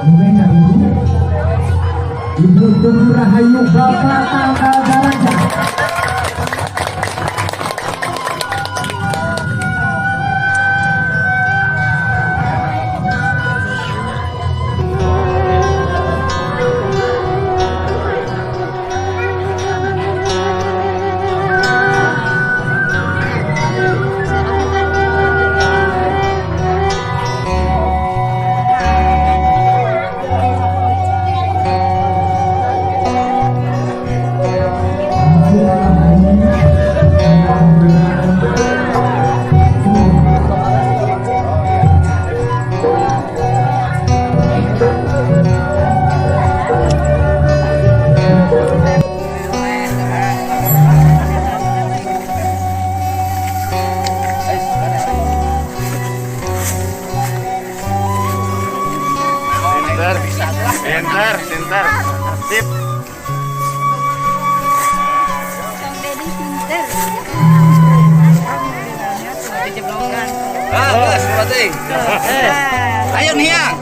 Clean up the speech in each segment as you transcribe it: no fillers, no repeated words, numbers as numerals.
Ibu Tunggu Rahayu Bapak Tanggal Daraja. Pinter, sip. Ayo nih yang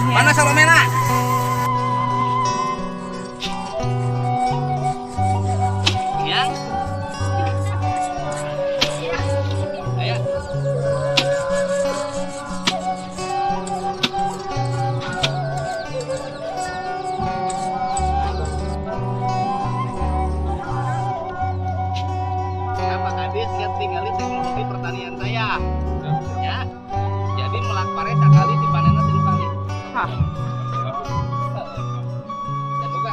mana Salomena? Yang ayo. Tinggalin teknologi pertanian saya, ya. Jadi melak pare sekali dipanenna 3 kali. Dan buka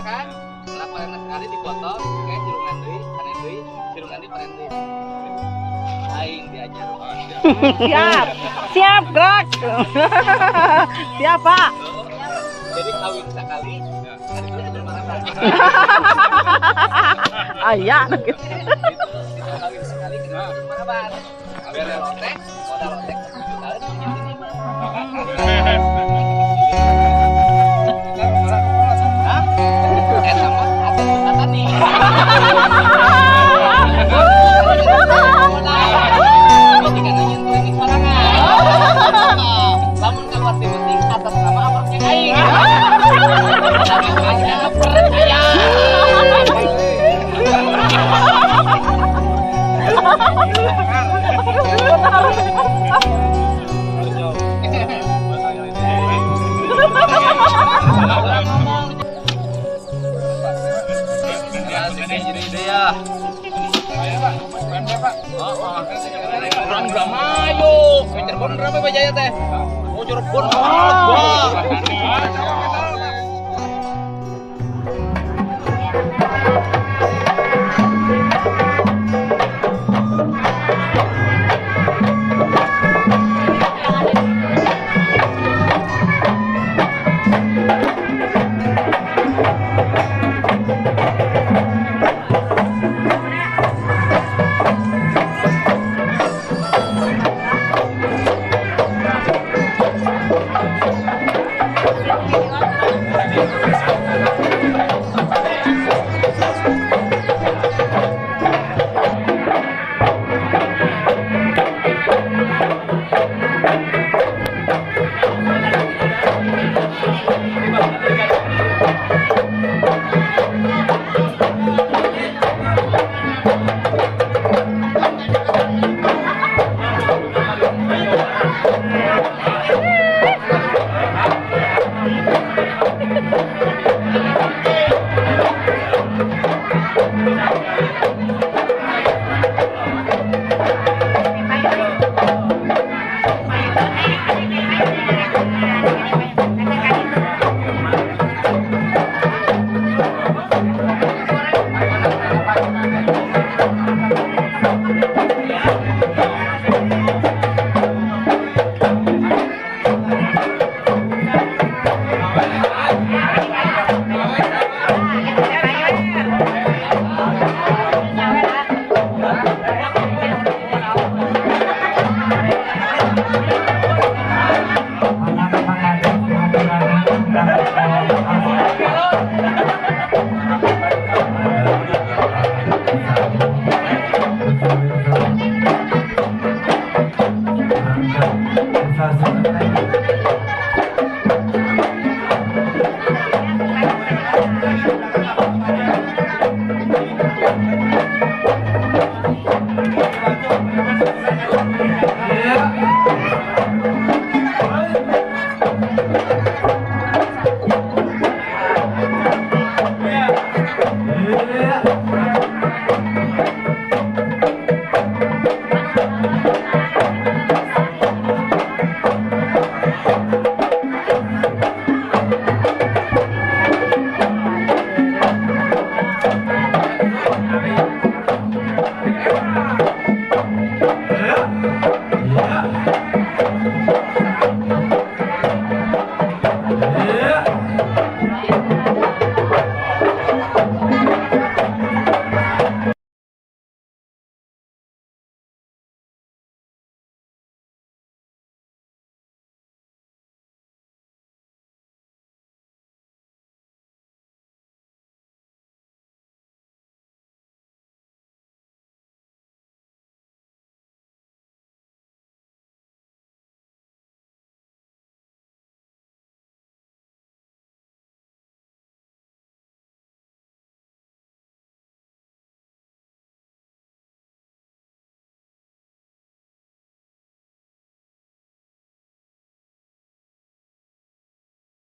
kan? Melak parena sekali dipotong, kayak jirungan deui, panen deui, jirungan deui, panen deui. Aing diajar. Siap gerak. Siap Pak. Jadi kawin sekali, hari itu belum apa. Ayah. Kawin sekali kedua marabar. Modal lotek 1 jutaan ini mah. Hah? Eta mah atuh nih. Ketika nyentuh ini sorangan. Lamun kabar penting atas nama abangnya aing. Jangan percaya. Cirebon berapa Pak Jaya teh? Oh Cirebon.